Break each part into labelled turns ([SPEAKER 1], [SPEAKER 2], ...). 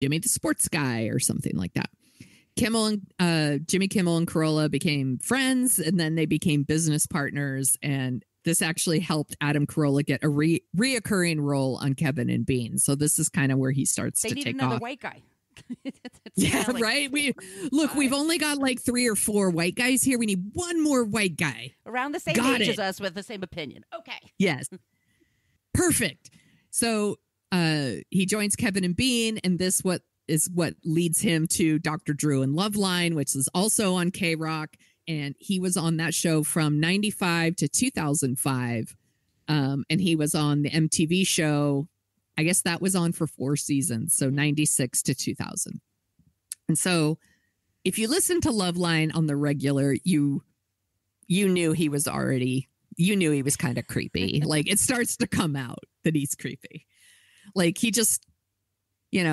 [SPEAKER 1] Jimmy the sports guy or something like that. Jimmy Kimmel and Carolla became friends, and then they became business partners. And this actually helped Adam Carolla get a reoccurring role on Kevin and Bean. So this is kind of where he starts to take off.
[SPEAKER 2] They need another white guy.
[SPEAKER 1] Yeah, right. We've only got like 3 or 4 white guys here. We need one more white guy
[SPEAKER 2] around the same age as us with the same opinion. Okay.
[SPEAKER 1] Yes. Perfect. So he joins Kevin and Bean, and this is what leads him to Dr. Drew and Loveline, which is also on K-Rock. And he was on that show from 95 to 2005. And he was on the MTV show. I guess that was on for 4 seasons. So 96 to 2000. And so if you listen to Loveline on the regular, you knew he was kind of creepy. Like, it starts to come out that he's creepy. Like, he just, he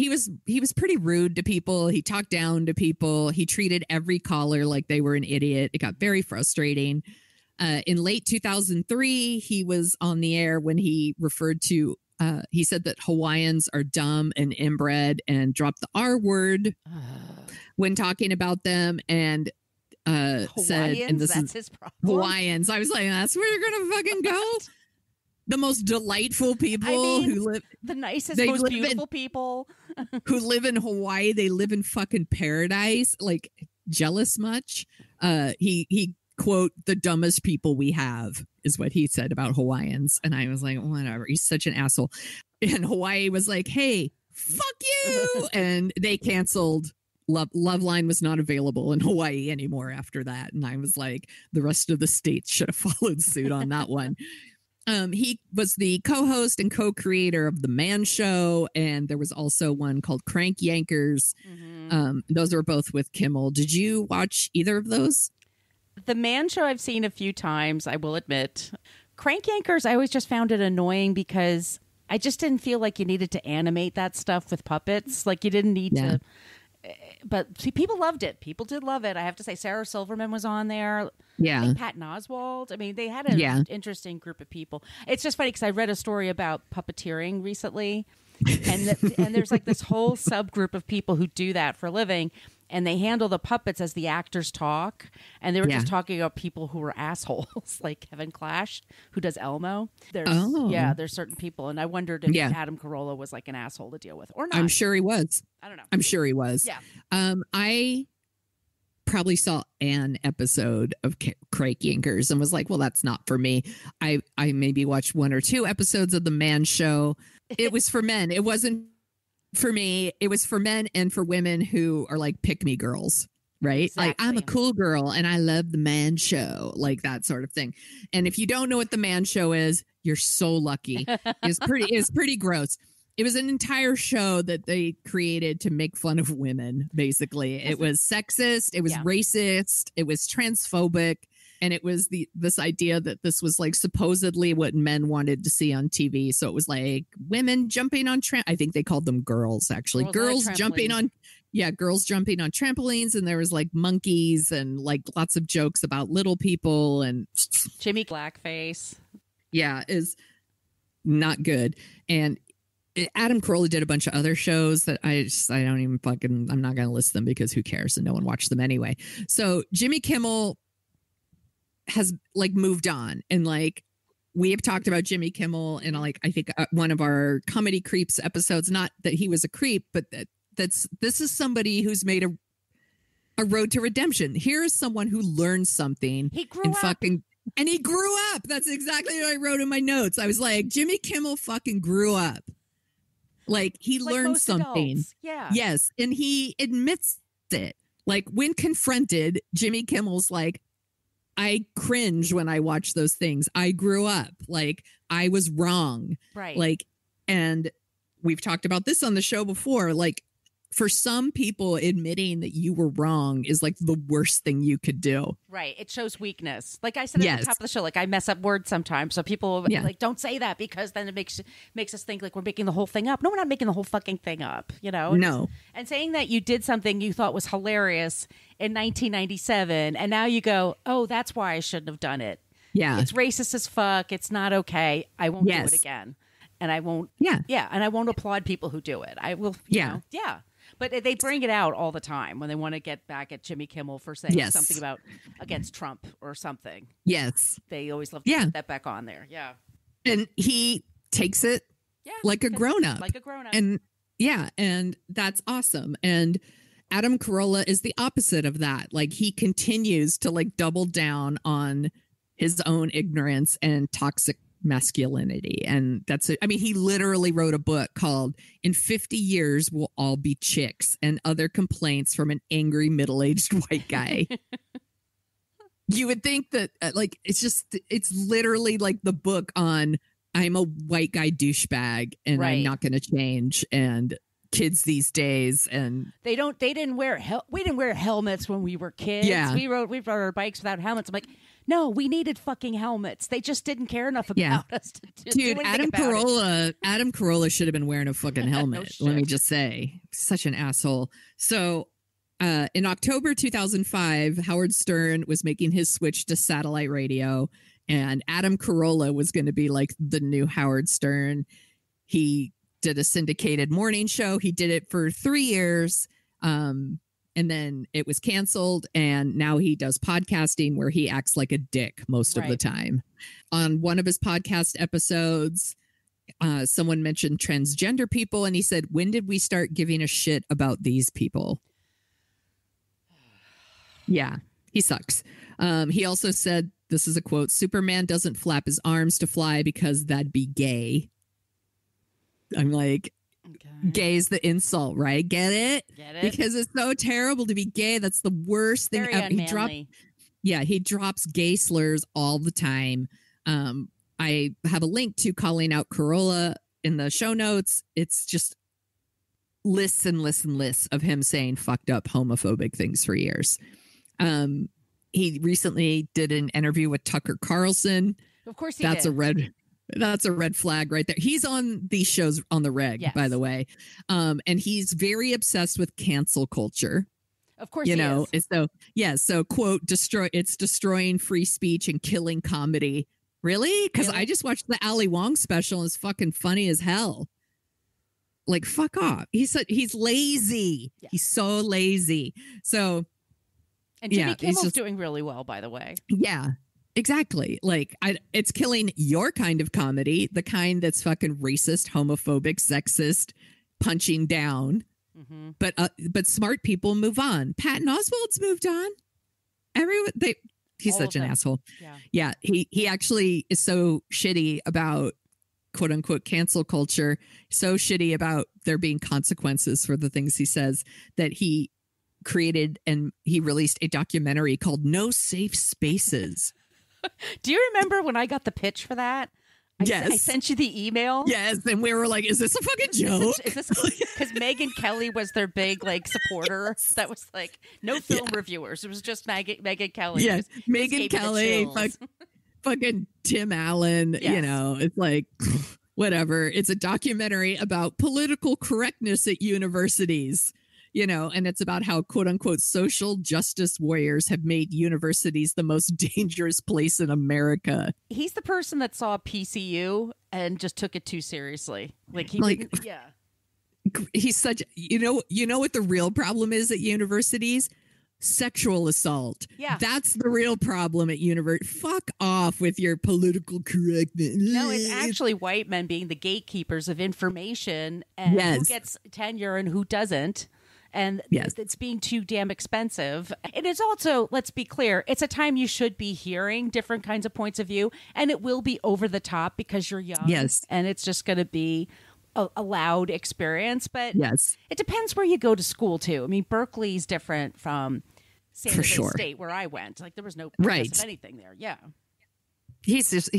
[SPEAKER 1] was pretty rude to people. He talked down to people. He treated every caller like they were an idiot. It got very frustrating. In late 2003, he was on the air when he referred to, he said that Hawaiians are dumb and inbred and dropped the R word when talking about them. And said, and this
[SPEAKER 2] that's
[SPEAKER 1] is
[SPEAKER 2] his problem.
[SPEAKER 1] Hawaiians. I was like, that's where you're going to fucking go? The most delightful people who live,
[SPEAKER 2] the nicest, most beautiful people
[SPEAKER 1] who live in Hawaii. They live in fucking paradise. Like, jealous much? He quote, the dumbest people we have is what he said about Hawaiians. And I was like, whatever. He's such an asshole. And Hawaii was like, hey, fuck you. And they canceled. Loveline was not available in Hawaii anymore after that. And I was like, the rest of the states should have followed suit on that one. He was the co-host and co-creator of The Man Show, and there was also one called Crank Yankers. Mm-hmm. Those were both with Kimmel. Did you watch either of those?
[SPEAKER 2] The Man Show I've seen a few times, I will admit. Crank Yankers, I always just found it annoying because I just didn't feel like you needed to animate that stuff with puppets. Like, you didn't need to. But see, people loved it. People did love it. I have to say, Sarah Silverman was on there.
[SPEAKER 1] Yeah.
[SPEAKER 2] I think Patton Oswalt. I mean, they had an interesting group of people. It's just funny because I read a story about puppeteering recently. And there's like this whole subgroup of people who do that for a living. And they handle the puppets as the actors talk. And they were just talking about people who were assholes, like Kevin Clash, who does Elmo. There's certain people. And I wondered if Adam Carolla was like an asshole to deal with or not.
[SPEAKER 1] I'm sure he was.
[SPEAKER 2] I don't know.
[SPEAKER 1] I'm sure he was.
[SPEAKER 2] Yeah.
[SPEAKER 1] I probably saw an episode of Crank Yankers and was like, well, that's not for me. I maybe watched 1 or 2 episodes of The Man Show. It was for men. It wasn't for me. It was for men and for women who are like pick-me girls, right?
[SPEAKER 2] Exactly.
[SPEAKER 1] Like, I'm a cool girl and I love The Man Show, like that sort of thing. And if you don't know what The Man Show is, you're so lucky. It's pretty gross. It was an entire show that they created to make fun of women, basically. It was sexist, it was racist, it was transphobic, and it was this idea that this was like supposedly what men wanted to see on TV. So it was like women jumping on I think they called them girls, actually. Girls jumping on trampolines, and there was like monkeys and like lots of jokes about little people and
[SPEAKER 2] Jimmy Blackface.
[SPEAKER 1] Yeah, is not good. And Adam Carolla did a bunch of other shows that I don't even I'm not going to list them because who cares and no one watched them anyway. So Jimmy Kimmel has like moved on, and like we have talked about Jimmy Kimmel in like, I think one of our Comedy Creeps episodes, not that he was a creep, but this is somebody who's made a road to redemption. Here is someone who learned something.
[SPEAKER 2] He grew up.
[SPEAKER 1] And he grew up. That's exactly what I wrote in my notes. I was like, Jimmy Kimmel fucking grew up. Like, he learned something.
[SPEAKER 2] Adults. Yeah.
[SPEAKER 1] Yes. And he admits it. Like, when confronted, Jimmy Kimmel's like, I cringe when I watch those things. I grew up. Like, I was wrong.
[SPEAKER 2] Right.
[SPEAKER 1] Like, and we've talked about this on the show before. Like, for some people, admitting that you were wrong is like the worst thing you could do.
[SPEAKER 2] Right. It shows weakness. Like I said at the top of the show, like I mess up words sometimes. So people like, don't say that because then it makes us think like we're making the whole thing up. No, we're not making the whole fucking thing up, you know?
[SPEAKER 1] No.
[SPEAKER 2] And saying that you did something you thought was hilarious in 1997 and now you go, oh, that's why I shouldn't have done it.
[SPEAKER 1] Yeah.
[SPEAKER 2] It's racist as fuck. It's not okay. I won't do it again. and I won't.
[SPEAKER 1] Yeah.
[SPEAKER 2] Yeah. And I won't applaud people who do it. I will. Yeah. But they bring it out all the time when they want to get back at Jimmy Kimmel for saying something about against Trump or something.
[SPEAKER 1] Yes.
[SPEAKER 2] They always love to put that back on there. Yeah.
[SPEAKER 1] And he takes it like a grown-up.
[SPEAKER 2] Like a grown-up.
[SPEAKER 1] And and that's awesome. And Adam Carolla is the opposite of that. Like, he continues to like double down on his own ignorance and toxic masculinity. And that's it. I mean, he literally wrote a book called "In 50 Years We'll All Be Chicks and Other Complaints from an Angry Middle-Aged White Guy." You would think that like, it's literally like the book on I'm a white guy douchebag and I'm not going to change, and kids these days, and
[SPEAKER 2] we didn't wear helmets when we were kids. We rode our bikes without helmets. I'm like, no, we needed fucking helmets. They just didn't care enough about us to do anything
[SPEAKER 1] Adam Carolla should have been wearing a fucking helmet.
[SPEAKER 2] No
[SPEAKER 1] let me just say, such an asshole. So in October 2005, Howard Stern was making his switch to satellite radio, and Adam Carolla was going to be like the new Howard Stern. He did a syndicated morning show. He did it for 3 years. And then it was canceled. And now he does podcasting where he acts like a dick most of the time. On one of his podcast episodes, someone mentioned transgender people. And he said, when did we start giving a shit about these people? Yeah, he sucks. He also said, this is a quote, "Superman doesn't flap his arms to fly because that'd be gay." I'm like, gay is the insult, right? Get it? Because it's so terrible to be gay. That's the worst thing ever. He drops gay slurs all the time. I have a link to calling out Carolla in the show notes. It's just lists and lists and lists of him saying fucked up homophobic things for years. He recently did an interview with Tucker Carlson.
[SPEAKER 2] Of course,
[SPEAKER 1] That's a red flag right there. He's on these shows on the reg, by the way. And he's very obsessed with cancel culture.
[SPEAKER 2] Of course, he is.
[SPEAKER 1] So quote, it's destroying free speech and killing comedy. Really? Because I just watched the Ali Wong special and it's fucking funny as hell. Like, fuck off. He's lazy. Yeah. He's so lazy. So,
[SPEAKER 2] and Jimmy Kimmel's doing really well, by the way.
[SPEAKER 1] Yeah. Exactly. Like, it's killing your kind of comedy, the kind that's fucking racist, homophobic, sexist, punching down. Mm-hmm. But smart people move on. Patton Oswalt's moved on. He's all such an asshole. Yeah. He actually is so shitty about quote unquote cancel culture, so shitty about there being consequences for the things he says, that he created and he released a documentary called No Safe Spaces.
[SPEAKER 2] Do you remember when I got the pitch for that?
[SPEAKER 1] Yes.
[SPEAKER 2] I sent you the email.
[SPEAKER 1] Yes. And we were like, is this a fucking joke?
[SPEAKER 2] Is this because Megyn Kelly was their big like supporter? That was like no film reviewers. It was just Megyn Kelly.
[SPEAKER 1] Yes. Megyn Kelly, fucking Tim Allen. Yes. You know, it's like, whatever. It's a documentary about political correctness at universities. You know, and it's about how, quote unquote, social justice warriors have made universities the most dangerous place in America.
[SPEAKER 2] He's the person that saw PCU and just took it too seriously.
[SPEAKER 1] He's such, you know what the real problem is at universities? Sexual assault.
[SPEAKER 2] Yeah.
[SPEAKER 1] That's the real problem at university. Fuck off with your political correctness.
[SPEAKER 2] No, it's actually white men being the gatekeepers of information and who gets tenure and who doesn't. And it's being too damn expensive. And it's also, let's be clear, it's a time you should be hearing different kinds of points of view. And it will be over the top because you're young. Yes. And it's just going to be a loud experience. But it depends where you go to school, too. I mean, Berkeley's different from San Jose State, where I went. Like, there was no progressive anything there. Yeah.
[SPEAKER 1] He's just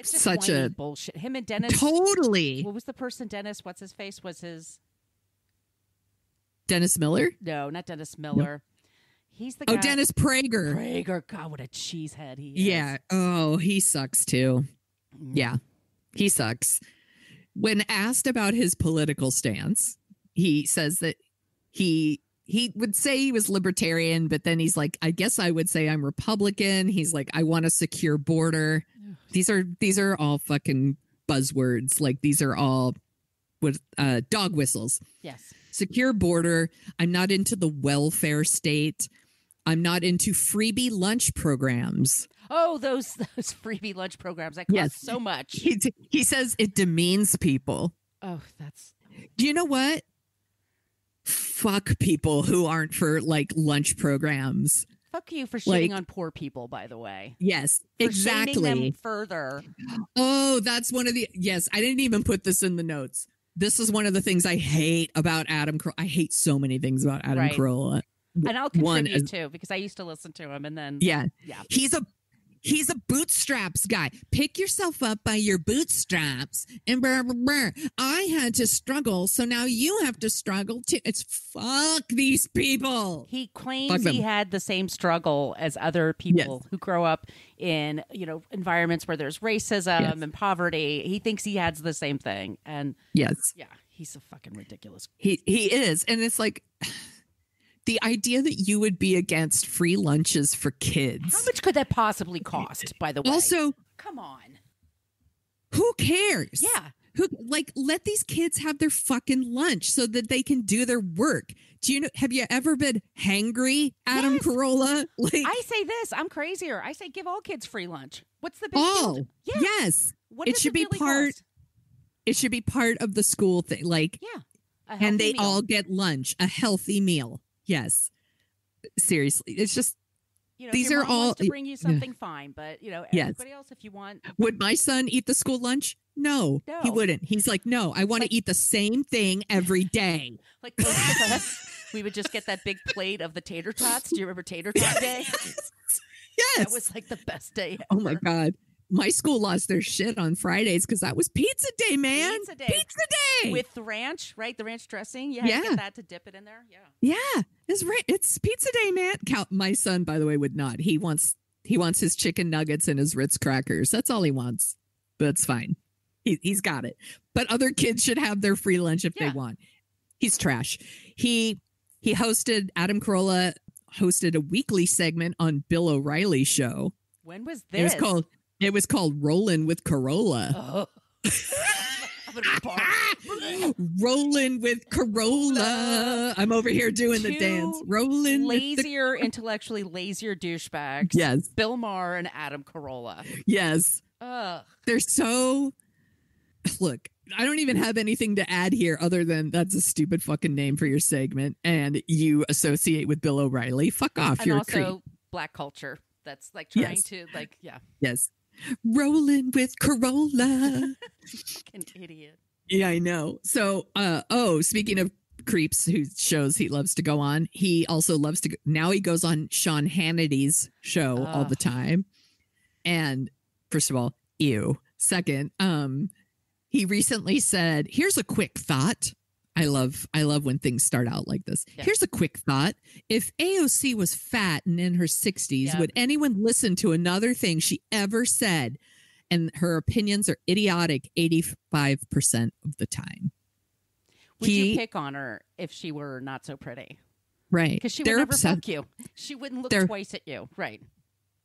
[SPEAKER 1] such a
[SPEAKER 2] bullshit. Him and Dennis.
[SPEAKER 1] Totally.
[SPEAKER 2] What was the person? Dennis, what's his face? Was his...
[SPEAKER 1] Dennis Miller?
[SPEAKER 2] No, not Dennis Miller. No. He's the guy.
[SPEAKER 1] Oh, Dennis Prager.
[SPEAKER 2] Prager. God, what a cheesehead he is.
[SPEAKER 1] Yeah. Oh, he sucks too. Yeah, he sucks. When asked about his political stance, he says that he would say he was libertarian, but then he's like, I guess I would say I'm Republican. He's like, I want a secure border. These are all fucking buzzwords. Like these are all with dog whistles.
[SPEAKER 2] Yes.
[SPEAKER 1] Secure border. I'm not into the welfare state. I'm not into freebie lunch programs.
[SPEAKER 2] Oh, those freebie lunch programs. That cost so much.
[SPEAKER 1] He says it demeans people.
[SPEAKER 2] Oh, that's...
[SPEAKER 1] Do you know what? Fuck people who aren't for like lunch programs.
[SPEAKER 2] Fuck you for shitting on poor people, by the way.
[SPEAKER 1] Yes,
[SPEAKER 2] for
[SPEAKER 1] exactly.
[SPEAKER 2] Shaming them further.
[SPEAKER 1] Oh, that's one of the... Yes, I didn't even put this in the notes. This is one of the things I hate about Adam Carolla. I hate so many things about Adam Carolla.
[SPEAKER 2] And I'll contribute too, because I used to listen to him, and then
[SPEAKER 1] he's a bootstraps guy. Pick yourself up by your bootstraps and blah, blah, blah. I had to struggle, so now you have to struggle too. It's fuck these people.
[SPEAKER 2] He claims he had the same struggle as other people who grow up in, environments where there's racism and poverty. He thinks he has the same thing. And he's a fucking ridiculous.
[SPEAKER 1] He is. And it's like... The idea that you would be against free lunches for kids.
[SPEAKER 2] How much could that possibly cost, by the way?
[SPEAKER 1] Also,
[SPEAKER 2] come on.
[SPEAKER 1] Who cares?
[SPEAKER 2] Yeah.
[SPEAKER 1] Let these kids have their fucking lunch so that they can do their work. Have you ever been hangry, Adam Carolla?
[SPEAKER 2] I say this, I'm crazier. I say give all kids free lunch. What's the big deal?
[SPEAKER 1] Yeah. Yes. It should be cost? It should be part of the school thing. And they all get lunch, a healthy meal. Yes. Seriously. It's just, these
[SPEAKER 2] if your
[SPEAKER 1] are
[SPEAKER 2] mom
[SPEAKER 1] all
[SPEAKER 2] wants to bring you something fine, but everybody else, if you want.
[SPEAKER 1] Would my son eat the school lunch? No, he wouldn't. He's like, no, I want to eat the same thing every day.
[SPEAKER 2] Like most of us, we would just get that big plate of the tater tots. Do you remember tater tot day?
[SPEAKER 1] Yes.
[SPEAKER 2] That was like the best day ever.
[SPEAKER 1] Oh my God. My school lost their shit on Fridays because that was pizza day, man. Pizza day.
[SPEAKER 2] With the ranch, right? The ranch dressing. You had to get that to dip it in there.
[SPEAKER 1] Yeah. Yeah. It's pizza day, man. My son, by the way, would not. He wants his chicken nuggets and his Ritz crackers. That's all he wants. But it's fine. He's got it. But other kids should have their free lunch if they want. He's trash. Adam Carolla hosted a weekly segment on Bill O'Reilly's show.
[SPEAKER 2] When was this?
[SPEAKER 1] It was called Rollin' with Carolla.
[SPEAKER 2] Oh.
[SPEAKER 1] Rolling with Carolla. I'm over here doing the dance. Rolling
[SPEAKER 2] intellectually lazier douchebags.
[SPEAKER 1] Yes.
[SPEAKER 2] Bill Maher and Adam Carolla.
[SPEAKER 1] Yes.
[SPEAKER 2] Ugh.
[SPEAKER 1] They're so... Look, I don't even have anything to add here other than that's a stupid fucking name for your segment and you associate with Bill O'Reilly. Fuck off.
[SPEAKER 2] And
[SPEAKER 1] you're
[SPEAKER 2] also
[SPEAKER 1] a creep.
[SPEAKER 2] Black culture. That's like trying to
[SPEAKER 1] Yes. Rolling with Carolla.
[SPEAKER 2] Fucking idiot.
[SPEAKER 1] Yeah, I know. So, speaking of creeps who shows he loves to go on, he also loves to now he goes on Sean Hannity's show all the time. And first of all, ew. Second, he recently said, here's a quick thought. I love when things start out like this. Yeah. Here's a quick thought. If AOC was fat and in her 60s, would anyone listen to another thing she ever said? And her opinions are idiotic 85% of the time.
[SPEAKER 2] Would you pick on her if she were not so pretty?
[SPEAKER 1] Right.
[SPEAKER 2] Because she would never fuck you. She wouldn't look twice at you. Right.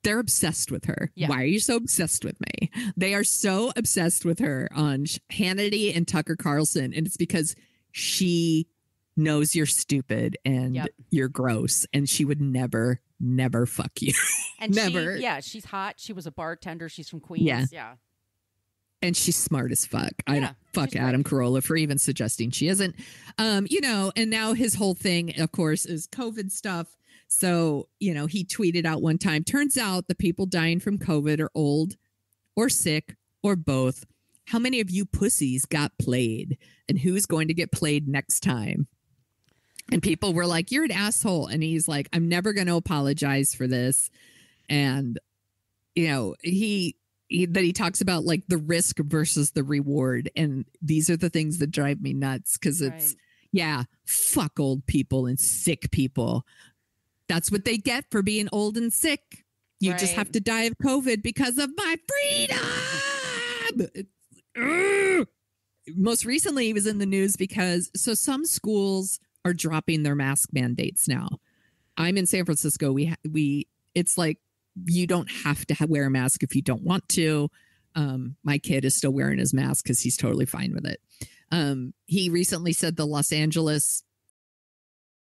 [SPEAKER 1] They're obsessed with her. Yeah. Why are you so obsessed with me? They are so obsessed with her on Hannity and Tucker Carlson. And it's because she knows you're stupid and you're gross. And she would never fuck you.
[SPEAKER 2] And
[SPEAKER 1] never.
[SPEAKER 2] She's hot. She was a bartender. She's from Queens. Yeah.
[SPEAKER 1] And she's smart as fuck. I don't fuck Adam Carolla for even suggesting she isn't. And now his whole thing, of course, is COVID stuff. So, he tweeted out one time, turns out the people dying from COVID are old or sick or both. How many of you pussies got played? And who's going to get played next time? And people were like, you're an asshole. And he's like, I'm never going to apologize for this. And, he talks about like the risk versus the reward. And these are the things that drive me nuts because it's, fuck old people and sick people. That's what they get for being old and sick. You just have to die of COVID because of my freedom. Most recently, he was in the news because some schools are dropping their mask mandates now. I'm in San Francisco. It's like you don't have to wear a mask if you don't want to. my kid is still wearing his mask because he's totally fine with it. He recently said the Los Angeles